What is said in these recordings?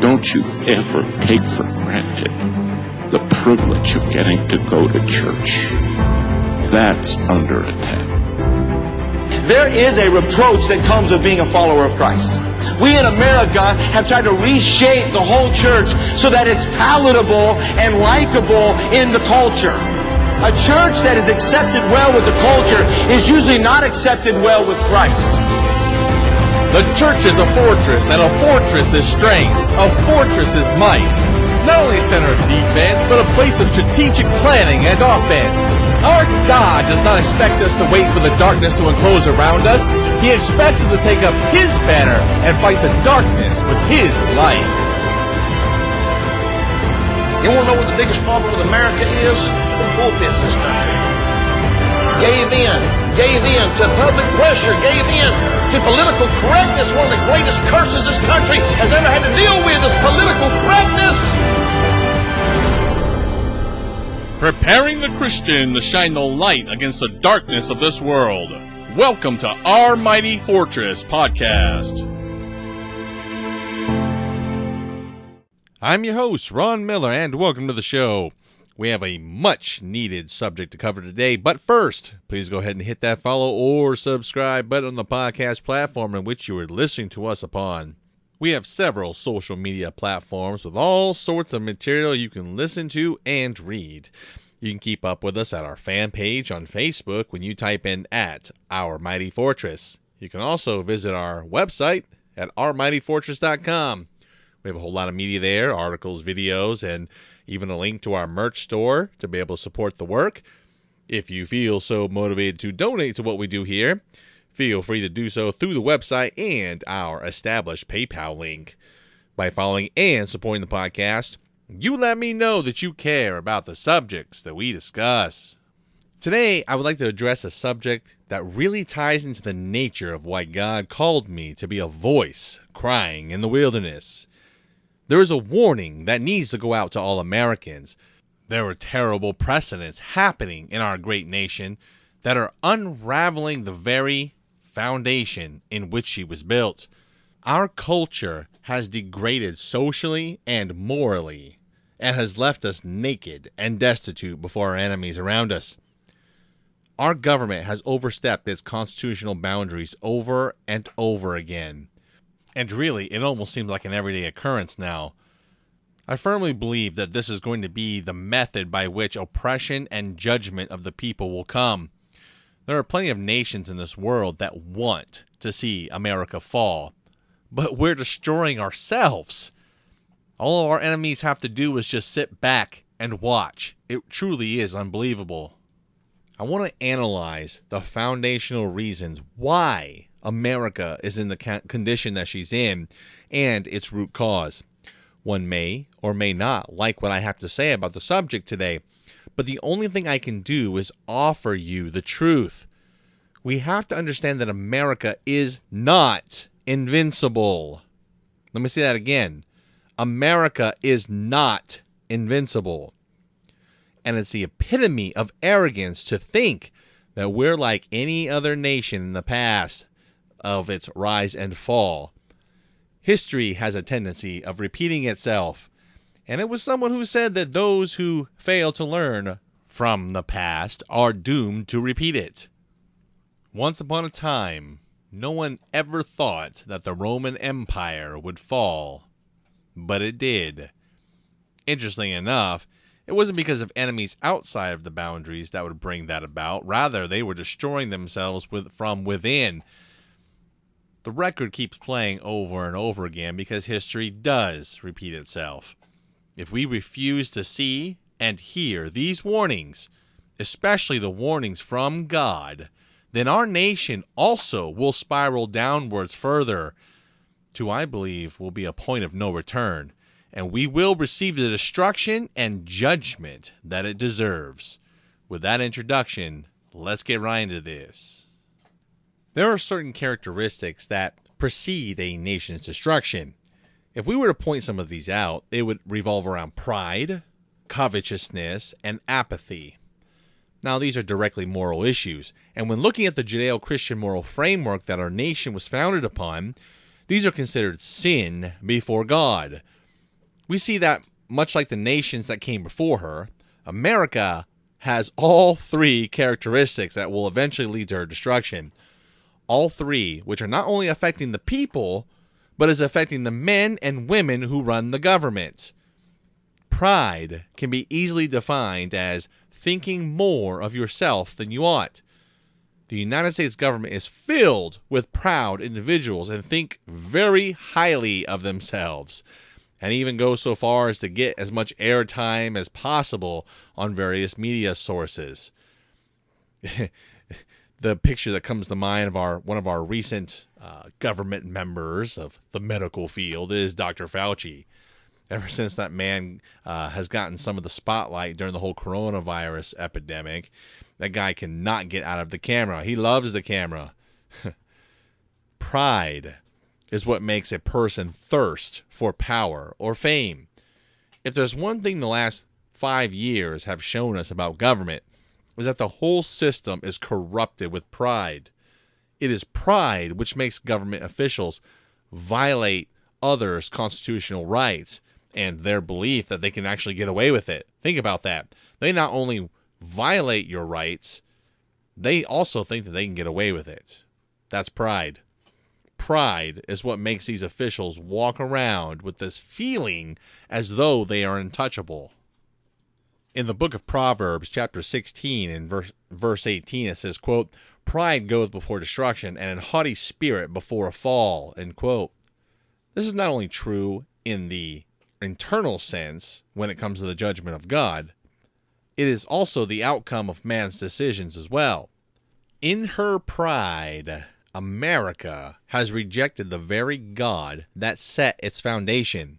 Don't you ever take for granted the privilege of getting to go to church. That's under attack. There is a reproach that comes with being a follower of Christ. We in America have tried to reshape the whole church so that it's palatable and likable in the culture. A church that is accepted well with the culture is usually not accepted well with Christ. The church is a fortress, and a fortress is strength. A fortress is might. Not only a center of defense, but a place of strategic planning and offense. Our God does not expect us to wait for the darkness to enclose around us. He expects us to take up His banner and fight the darkness with His light. You want to know what the biggest problem with America is? The pulpits in this country. Gave in to public pressure, gave in to political correctness. One of the greatest curses this country has ever had to deal with is political correctness. Preparing the Christian to shine the light against the darkness of this world. Welcome to Our Mighty Fortress Podcast. I'm your host, Ron Miller, and welcome to the show. We have a much-needed subject to cover today, but first, please go ahead and hit that follow or subscribe button on the podcast platform in which you are listening to us upon. We have several social media platforms with all sorts of material you can listen to and read. You can keep up with us at our fan page on Facebook when you type in at Our Mighty Fortress. You can also visit our website at ourmightyfortress.com. We have a whole lot of media there, articles, videos, and even a link to our merch store to be able to support the work. If you feel so motivated to donate to what we do here, feel free to do so through the website and our established PayPal link. By following and supporting the podcast, you let me know that you care about the subjects that we discuss. Today, I would like to address a subject that really ties into the nature of why God called me to be a voice crying in the wilderness. There is a warning that needs to go out to all Americans. There are terrible precedents happening in our great nation that are unraveling the very foundation in which she was built. Our culture has degraded socially and morally, and has left us naked and destitute before our enemies around us. Our government has overstepped its constitutional boundaries over and over again. And really, it almost seems like an everyday occurrence now. I firmly believe that this is going to be the method by which oppression and judgment of the people will come. There are plenty of nations in this world that want to see America fall, but we're destroying ourselves. All our enemies have to do is just sit back and watch. It truly is unbelievable. I want to analyze the foundational reasons why America is in the condition that she's in and its root cause. One may or may not like what I have to say about the subject today, but the only thing I can do is offer you the truth. We have to understand that America is not invincible. Let me say that again. America is not invincible. And it's the epitome of arrogance to think that we're like any other nation in the past of its rise and fall. History has a tendency of repeating itself, and it was someone who said that those who fail to learn from the past are doomed to repeat it. Once upon a time, no one ever thought that the Roman Empire would fall, but it did. Interestingly enough, it wasn't because of enemies outside of the boundaries that would bring that about. Rather, they were destroying themselves from within. The record keeps playing over and over again because history does repeat itself. If we refuse to see and hear these warnings, especially the warnings from God, then our nation also will spiral downwards further to, I believe, will be a point of no return, and we will receive the destruction and judgment that it deserves. With that introduction, let's get right into this. There are certain characteristics that precede a nation's destruction. If we were to point some of these out, they would revolve around pride, covetousness, and apathy. Now, these are directly moral issues, and when looking at the Judeo-Christian moral framework that our nation was founded upon, these are considered sin before God. We see that, much like the nations that came before her, America has all three characteristics that will eventually lead to her destruction. All three, which are not only affecting the people, but is affecting the men and women who run the government. Pride can be easily defined as thinking more of yourself than you ought. The United States government is filled with proud individuals and think very highly of themselves, and even go so far as to get as much airtime as possible on various media sources. The picture that comes to mind of one of our recent government members of the medical field is Dr. Fauci. Ever since that man has gotten some of the spotlight during the whole coronavirus epidemic, that guy cannot get out of the camera. He loves the camera. Pride is what makes a person thirst for power or fame. If there's one thing the last 5 years have shown us about government, is that the whole system is corrupted with pride. It is pride which makes government officials violate others' constitutional rights and their belief that they can actually get away with it. Think about that. They not only violate your rights, they also think that they can get away with it. That's pride. Pride is what makes these officials walk around with this feeling as though they are untouchable. In the book of Proverbs, chapter 16, and verse 18, it says, quote, "Pride goeth before destruction, and an haughty spirit before a fall," end quote. This is not only true in the internal sense when it comes to the judgment of God, it is also the outcome of man's decisions as well. In her pride, America has rejected the very God that set its foundation.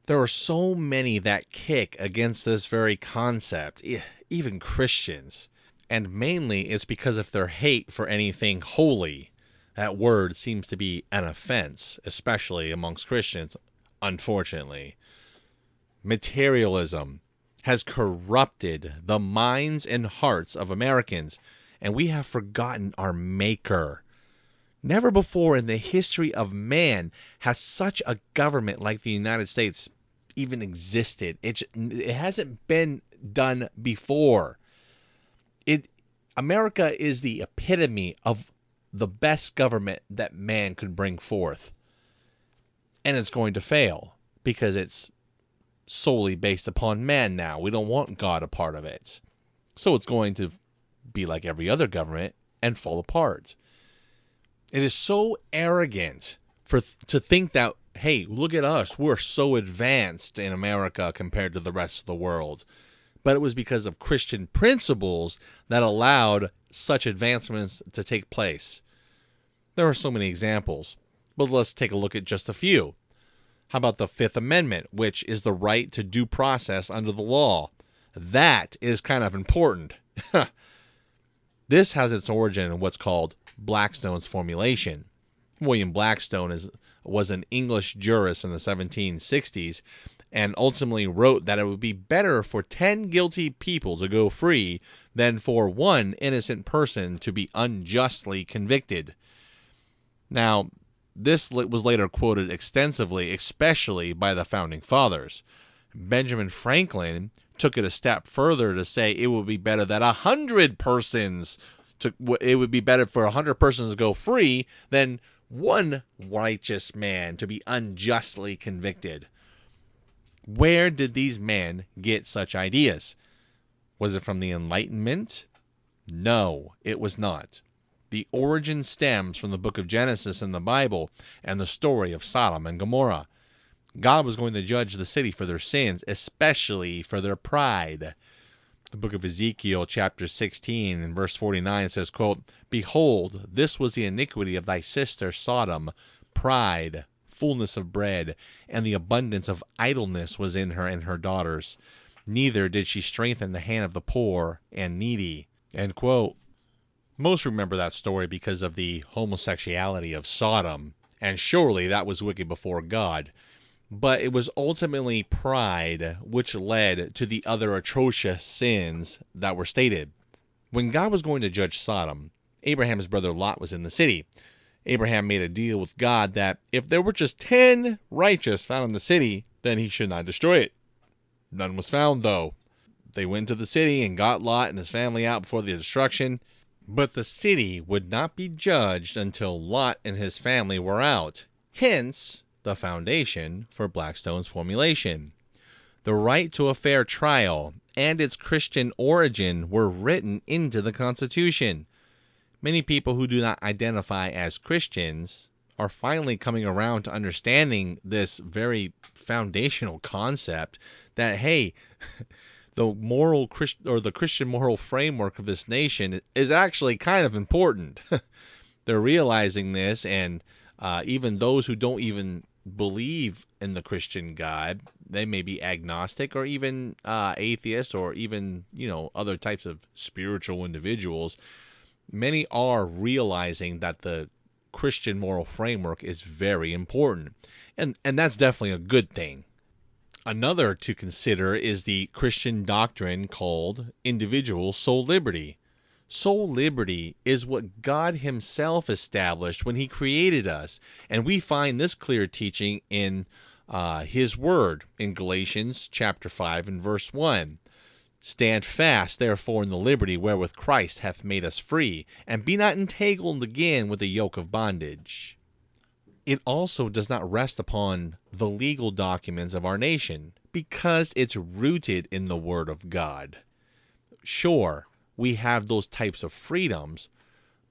There are so many that kick against this very concept, even Christians. And mainly it's because of their hate for anything holy. That word seems to be an offense, especially amongst Christians, unfortunately. Materialism has corrupted the minds and hearts of Americans, and we have forgotten our Maker. Never before in the history of man has such a government like the United States even existed. It hasn't been done before. America is the epitome of the best government that man could bring forth. And it's going to fail because it's solely based upon man now. We don't want God a part of it. So it's going to be like every other government and fall apart. It is so arrogant to think that, hey, look at us. We're so advanced in America compared to the rest of the world. But it was because of Christian principles that allowed such advancements to take place. There are so many examples, but let's take a look at just a few. How about the Fifth Amendment, which is the right to due process under the law? That is kind of important. This has its origin in what's called Blackstone's formulation. William Blackstone was an English jurist in the 1760s and ultimately wrote that it would be better for 10 guilty people to go free than for one innocent person to be unjustly convicted. Now, this was later quoted extensively, especially by the Founding Fathers. Benjamin Franklin took it a step further to say it would be better that 100 persons it would be better for 100 persons to go free than one righteous man to be unjustly convicted. Where did these men get such ideas? Was it from the Enlightenment? No, it was not. The origin stems from the book of Genesis in the Bible and the story of Sodom and Gomorrah. God was going to judge the city for their sins, especially for their pride. The book of Ezekiel, chapter 16, and verse 49 says, quote, "Behold, this was the iniquity of thy sister Sodom, pride, fullness of bread, and the abundance of idleness was in her and her daughters. Neither did she strengthen the hand of the poor and needy." End quote. Most remember that story because of the homosexuality of Sodom, and surely that was wicked before God. But it was ultimately pride which led to the other atrocious sins that were stated. When God was going to judge Sodom, Abraham's brother Lot was in the city. Abraham made a deal with God that if there were just 10 righteous found in the city, then he should not destroy it. None was found, though. They went to the city and got Lot and his family out before the destruction, but the city would not be judged until Lot and his family were out. Hence, the foundation for Blackstone's formulation. The right to a fair trial and its Christian origin were written into the Constitution. Many people who do not identify as Christians are finally coming around to understanding this very foundational concept that, hey, the Christian moral framework of this nation is actually kind of important. They're realizing this, and even those who don't even believe in the Christian God, they may be agnostic or even atheist or even, other types of spiritual individuals. Many are realizing that the Christian moral framework is very important, and that's definitely a good thing. Another to consider is the Christian doctrine called individual soul liberty. Soul liberty is what God himself established when he created us, and we find this clear teaching in his word in Galatians chapter 5 and verse 1. Stand fast, therefore, in the liberty wherewith Christ hath made us free, and be not entangled again with the yoke of bondage. It also does not rest upon the legal documents of our nation, because it's rooted in the Word of God. Sure, we have those types of freedoms,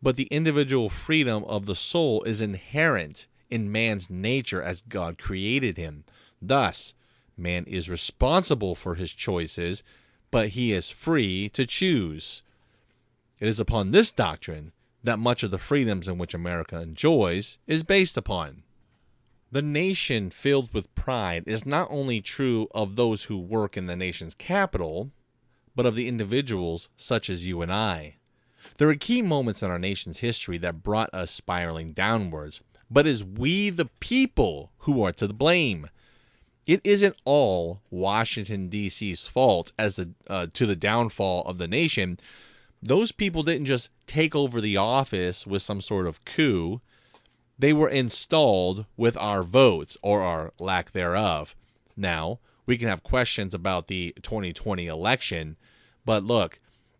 but the individual freedom of the soul is inherent in man's nature as God created him. Thus, man is responsible for his choices, but he is free to choose. It is upon this doctrine that much of the freedoms in which America enjoys is based upon. The nation filled with pride is not only true of those who work in the nation's capital, but of the individuals such as you and I. There are key moments in our nation's history that brought us spiraling downwards, but it is we the people who are to blame. It isn't all Washington, D.C.'s fault as to the downfall of the nation. Those people didn't just take over the office with some sort of coup. They were installed with our votes, or our lack thereof. Now, we can have questions about the 2020 election, but look,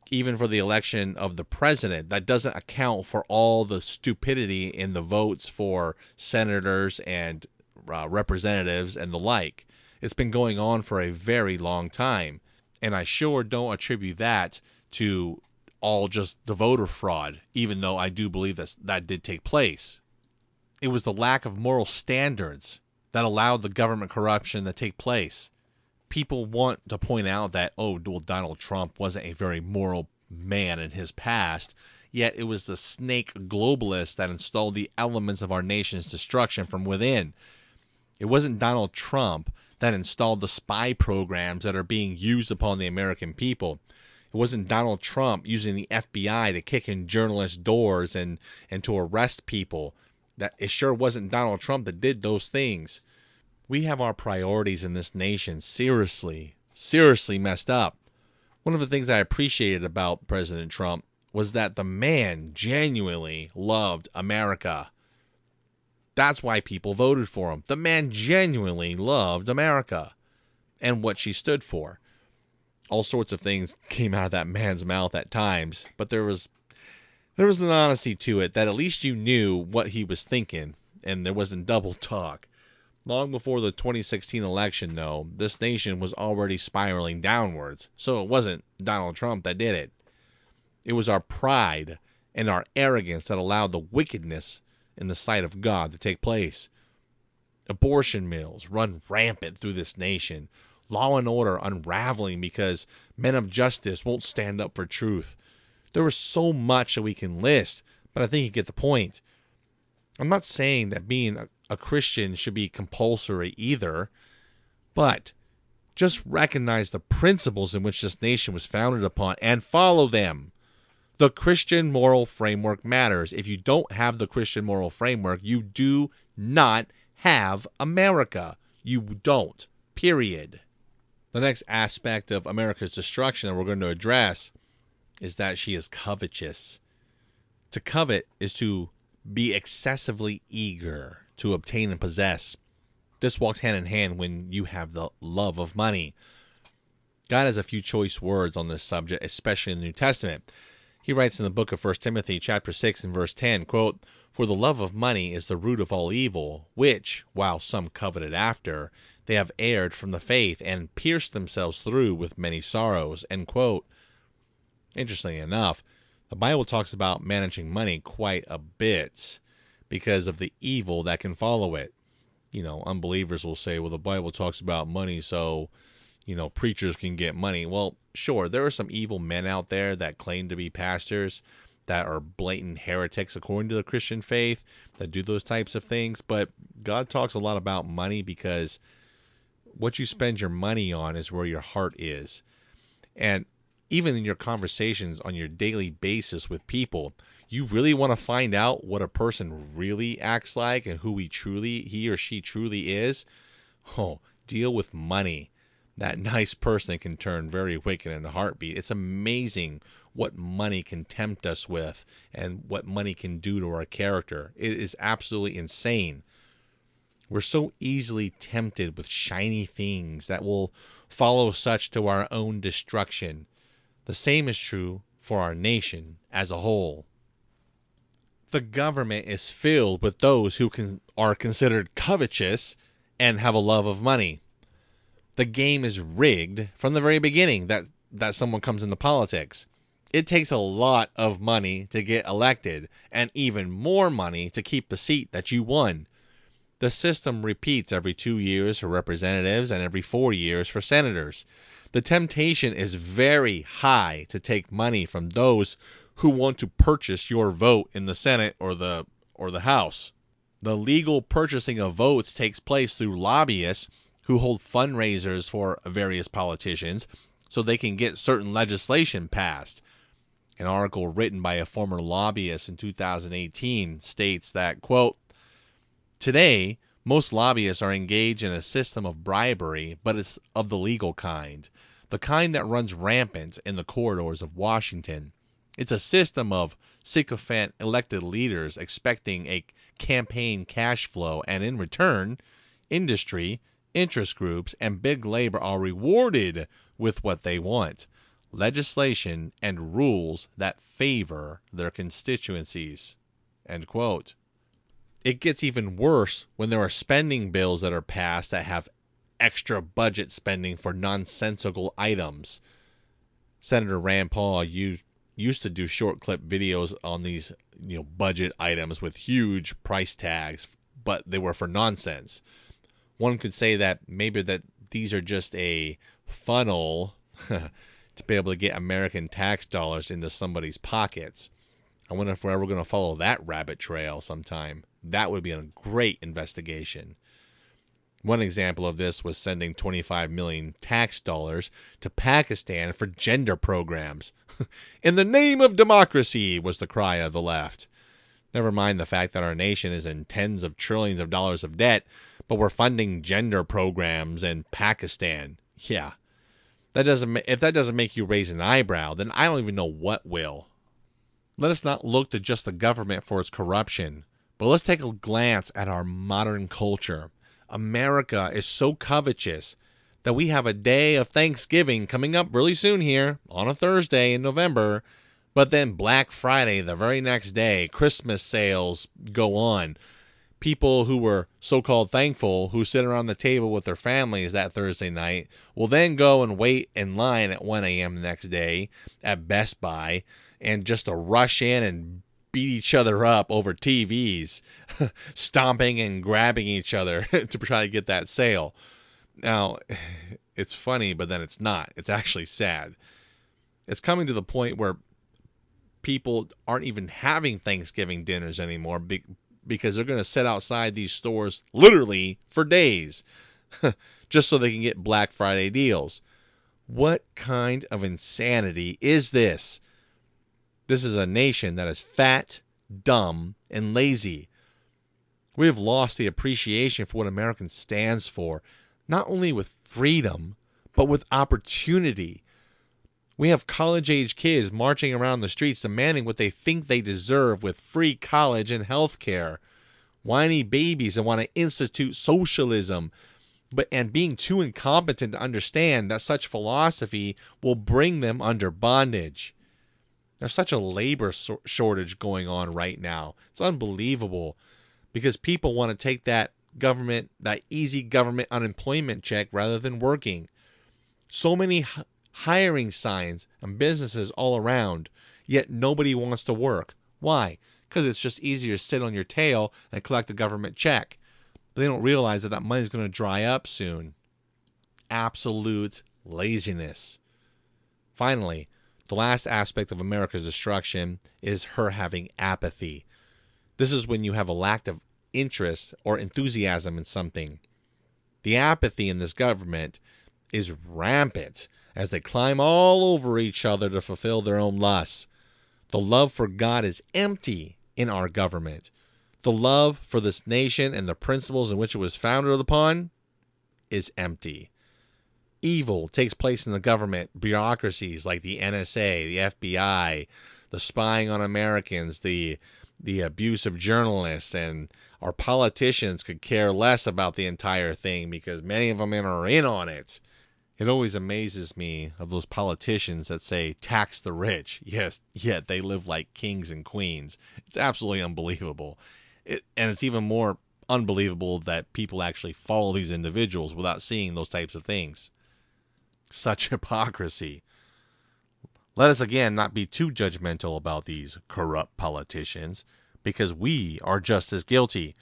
even for the election of the president, that doesn't account for all the stupidity in the votes for senators and representatives and the like. It's been going on for a very long time, and I sure don't attribute that to all just the voter fraud, even though I do believe that did take place. It was the lack of moral standards that allowed the government corruption to take place. People want to point out that, Donald Trump wasn't a very moral man in his past, yet it was the snake globalists that installed the elements of our nation's destruction from within. It wasn't Donald Trump that installed the spy programs that are being used upon the American people. It wasn't Donald Trump using the FBI to kick in journalists' doors and to arrest people. It sure wasn't Donald Trump that did those things. We have our priorities in this nation seriously messed up. One of the things I appreciated about President Trump was that the man genuinely loved America. That's why people voted for him. The man genuinely loved America and what she stood for. All sorts of things came out of that man's mouth at times, but there was an honesty to it that at least you knew what he was thinking, and there wasn't double talk. Long before the 2016 election, though, this nation was already spiraling downwards, so it wasn't Donald Trump that did it. It was our pride and our arrogance that allowed the wickedness in the sight of God to take place. Abortion mills run rampant through this nation. Law and order unraveling because men of justice won't stand up for truth. There is so much that we can list, but I think you get the point. I'm not saying that being a Christian should be compulsory either, but just recognize the principles in which this nation was founded upon and follow them. The Christian moral framework matters. If you don't have the Christian moral framework, you do not have America. You don't. Period. The next aspect of America's destruction that we're going to address is that she is covetous. To covet is to be excessively eager to obtain and possess. This walks hand in hand when you have the love of money. God has a few choice words on this subject, especially in the New Testament. He writes in the book of 1 Timothy chapter 6 and verse 10, quote, "For the love of money is the root of all evil, which, while some coveted after, they have erred from the faith and pierced themselves through with many sorrows," end quote. Interestingly enough, the Bible talks about managing money quite a bit because of the evil that can follow it. Unbelievers will say, well, the Bible talks about money, so, preachers can get money. Well, sure, there are some evil men out there that claim to be pastors that are blatant heretics according to the Christian faith that do those types of things. But God talks a lot about money because what you spend your money on is where your heart is. And even in your conversations on your daily basis with people, you really want to find out what a person really acts like and who he or she truly is. Deal with money. That nice person can turn very wicked in a heartbeat. It's amazing what money can tempt us with and what money can do to our character. It is absolutely insane. We're so easily tempted with shiny things that will follow such to our own destruction. The same is true for our nation as a whole. The government is filled with those who are considered covetous and have a love of money. The game is rigged from the very beginning that someone comes into politics. It takes a lot of money to get elected and even more money to keep the seat that you won. The system repeats every 2 years for representatives and every 4 years for senators. The temptation is very high to take money from those who want to purchase your vote in the Senate or the House. The legal purchasing of votes takes place through lobbyists who hold fundraisers for various politicians so they can get certain legislation passed. An article written by a former lobbyist in 2018 states that, quote, "Today, most lobbyists are engaged in a system of bribery, but it's of the legal kind, the kind that runs rampant in the corridors of Washington. It's a system of sycophant elected leaders expecting a campaign cash flow, and in return, industry, interest groups, and big labor are rewarded with what they want: legislation and rules that favor their constituencies." End quote. It gets even worse when there are spending bills that are passed that have extra budget spending for nonsensical items. Senator Rand Paul used to do short clip videos on these budget items with huge price tags, but they were for nonsense. One could say that maybe that these are just a funnel to be able to get American tax dollars into somebody's pockets. I wonder if we're ever going to follow that rabbit trail sometime. That would be a great investigation. One example of this was sending 25 million tax dollars to Pakistan for gender programs. "In the name of democracy," was the cry of the left. Never mind the fact that our nation is in tens of trillions of dollars of debt, but we're funding gender programs in Pakistan. Yeah. If that doesn't make you raise an eyebrow, then I don't even know what will. Let us not look to just the government for its corruption, but let's take a glance at our modern culture. America is so covetous that we have a day of Thanksgiving coming up really soon here on a Thursday in November, but then Black Friday the very next day, Christmas sales go on. People who were so-called thankful, who sit around the table with their families that Thursday night, will then go and wait in line at 1 a.m. the next day at Best Buy and just to rush in and beat each other up over TVs, stomping and grabbing each other to try to get that sale. Now, it's funny, but then it's not. It's actually sad. It's coming to the point where people aren't even having Thanksgiving dinners anymore because they're going to sit outside these stores literally for days just so they can get Black Friday deals. What kind of insanity is this? This is a nation that is fat, dumb, and lazy. We have lost the appreciation for what American stands for, not only with freedom, but with opportunity. We have college-age kids marching around the streets demanding what they think they deserve with free college and health care. whiny babies that want to institute socialism, and being too incompetent to understand that such philosophy will bring them under bondage. There's such a labor shortage going on right now. It's unbelievable, because people want to take that easy government unemployment check rather than working. So many hiring signs and businesses all around, yet nobody wants to work. Why? Because it's just easier to sit on your tail and collect a government check. But they don't realize that that money's going to dry up soon. Absolute laziness. Finally, the last aspect of America's destruction is her having apathy. This is when you have a lack of interest or enthusiasm in something. The apathy in this government is rampant as they climb all over each other to fulfill their own lusts. The love for God is empty in our government. The love for this nation and the principles in which it was founded upon is empty. Evil takes place in the government bureaucracies like the NSA, the FBI, the spying on Americans, the abuse of journalists, and our politicians could care less about the entire thing because many of them are in on it. It always amazes me of those politicians that say tax the rich. Yes, yet they live like kings and queens. It's absolutely unbelievable. And it's even more unbelievable that people actually follow these individuals without seeing those types of things. Such hypocrisy. Let us again not be too judgmental about these corrupt politicians, because we are just as guilty.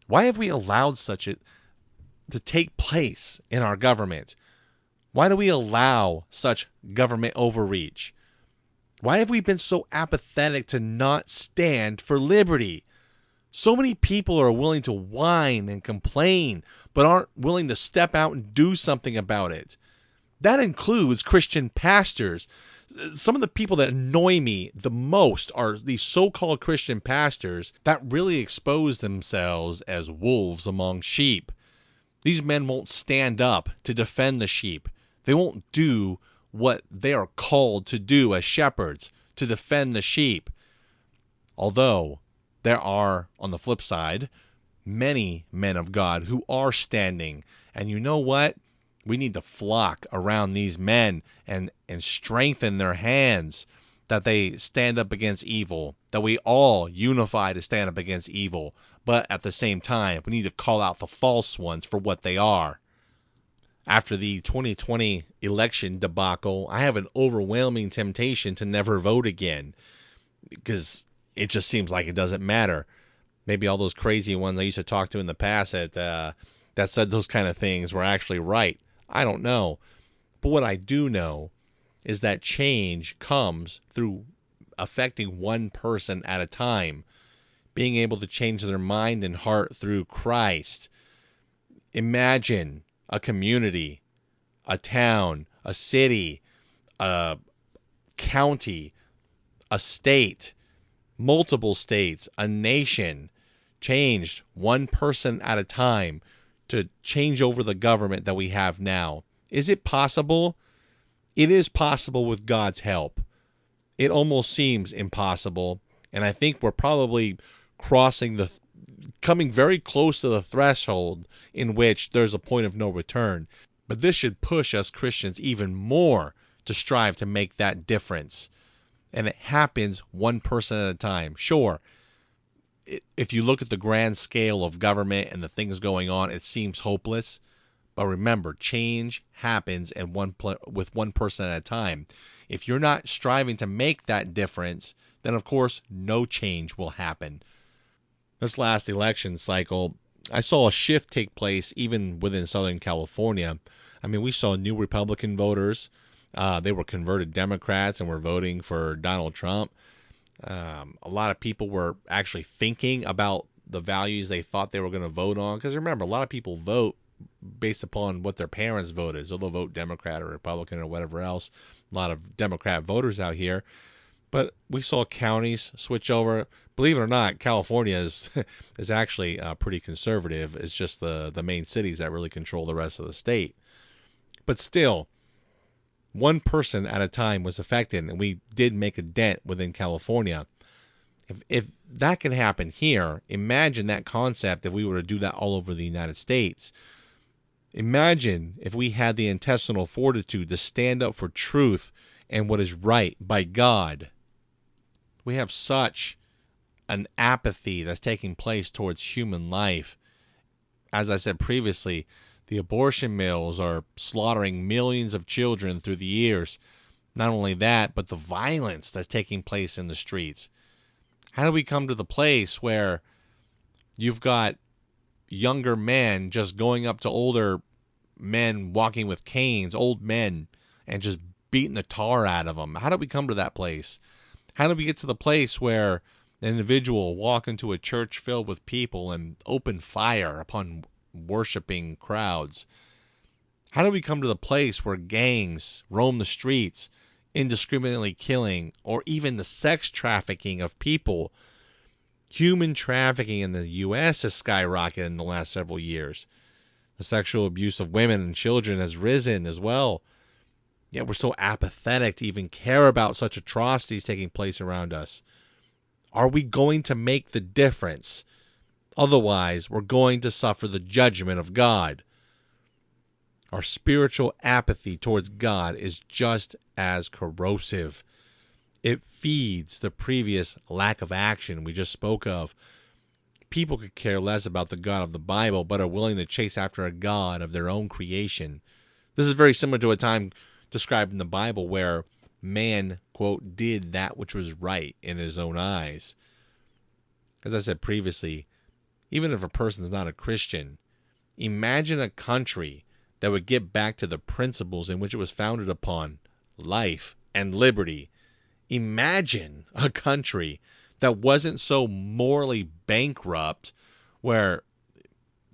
Why have we allowed such it to take place in our government? Why do we allow such government overreach? Why have we been so apathetic to not stand for liberty? So many people are willing to whine and complain, but aren't willing to step out and do something about it. That includes Christian pastors. Some of the people that annoy me the most are these so-called Christian pastors that really expose themselves as wolves among sheep. These men won't stand up to defend the sheep. They won't do what they are called to do as shepherds, to defend the sheep. Although there are, on the flip side, many men of God who are standing. And you know what? We need to flock around these men and strengthen their hands that they stand up against evil, that we all unify to stand up against evil. But at the same time, we need to call out the false ones for what they are. After the 2020 election debacle, I have an overwhelming temptation to never vote again because it just seems like it doesn't matter. Maybe all those crazy ones I used to talk to in the past that said those kind of things were actually right. I don't know. But what I do know is that change comes through affecting one person at a time, being able to change their mind and heart through Christ. Imagine a community, a town, a city, a county, a state, multiple states, a nation, changed one person at a time to change over the government that we have now. Is it possible? It is possible with God's help. It almost seems impossible, and I think we're probably coming very close to the threshold in which there's a point of no return. But this should push us Christians even more to strive to make that difference. And it happens one person at a time. Sure, if you look at the grand scale of government and the things going on, it seems hopeless. But remember, change happens with one person at a time. If you're not striving to make that difference, then of course no change will happen. This last election cycle, I saw a shift take place even within Southern California. I mean, we saw new Republican voters. They were converted Democrats and were voting for Donald Trump. A lot of people were actually thinking about the values they thought they were going to vote on. Because remember, a lot of people vote based upon what their parents voted. So they'll vote Democrat or Republican or whatever else. A lot of Democrat voters out here. But we saw counties switch over. Believe it or not, California is actually pretty conservative. It's just the main cities that really control the rest of the state. But still, one person at a time was affected, and we did make a dent within California. If that can happen here, imagine that concept if we were to do that all over the United States. Imagine if we had the intestinal fortitude to stand up for truth and what is right by God. We have such an apathy that's taking place towards human life. As I said previously, the abortion mills are slaughtering millions of children through the years. Not only that, but the violence that's taking place in the streets. How do we come to the place where you've got younger men just going up to older men walking with canes, old men, and just beating the tar out of them? How do we come to that place? How do we get to the place where an individual walk into a church filled with people and open fire upon worshiping crowds? How do we come to the place where gangs roam the streets, indiscriminately killing, or even the sex trafficking of people? Human trafficking in the U.S. has skyrocketed in the last several years. The sexual abuse of women and children has risen as well. Yet we're so apathetic to even care about such atrocities taking place around us. Are we going to make the difference? Otherwise, we're going to suffer the judgment of God. Our spiritual apathy towards God is just as corrosive. It feeds the previous lack of action we just spoke of. People could care less about the God of the Bible, but are willing to chase after a God of their own creation. This is very similar to a time described in the Bible where man, quote, did that which was right in his own eyes. As I said previously, even if a person's not a Christian, imagine a country that would get back to the principles in which it was founded upon, life and liberty. Imagine a country that wasn't so morally bankrupt where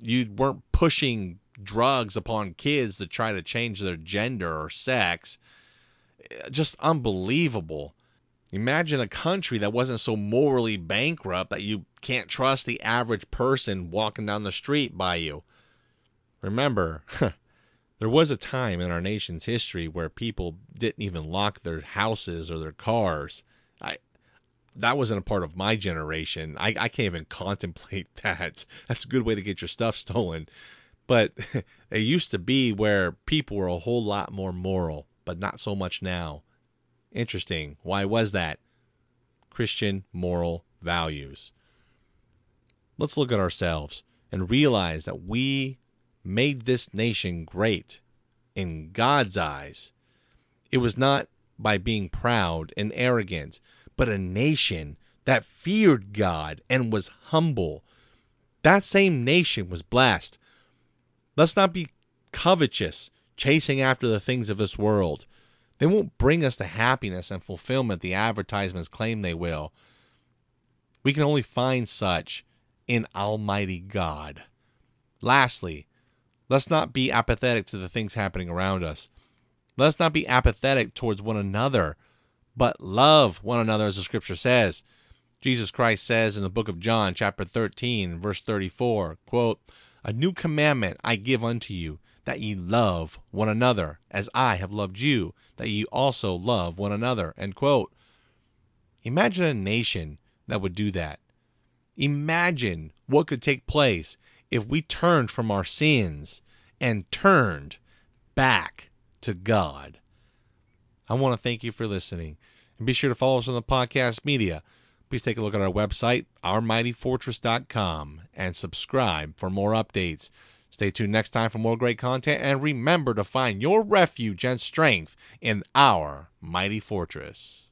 you weren't pushing drugs upon kids to try to change their gender or sex. Just unbelievable. Imagine a country that wasn't so morally bankrupt that you can't trust the average person walking down the street by you. Remember, there was a time in our nation's history where people didn't even lock their houses or their cars. That wasn't a part of my generation. I can't even contemplate that. That's a good way to get your stuff stolen. But it used to be where people were a whole lot more moral, but not so much now. Interesting. Why was that? Christian moral values. Let's look at ourselves and realize that we made this nation great in God's eyes. It was not by being proud and arrogant, but a nation that feared God and was humble. That same nation was blessed. Let's not be covetous, chasing after the things of this world. They won't bring us the happiness and fulfillment the advertisements claim they will. We can only find such in Almighty God. Lastly, let's not be apathetic to the things happening around us. Let's not be apathetic towards one another, but love one another as the scripture says. Jesus Christ says in the book of John, chapter 13, verse 34, quote, "A new commandment I give unto you, that ye love one another, as I have loved you, that ye also love one another." End quote. Imagine a nation that would do that. Imagine what could take place if we turned from our sins and turned back to God. I want to thank you for listening. And be sure to follow us on the podcast media. Please take a look at our website, ourmightyfortress.com, and subscribe for more updates. Stay tuned next time for more great content, and remember to find your refuge and strength in our mighty fortress.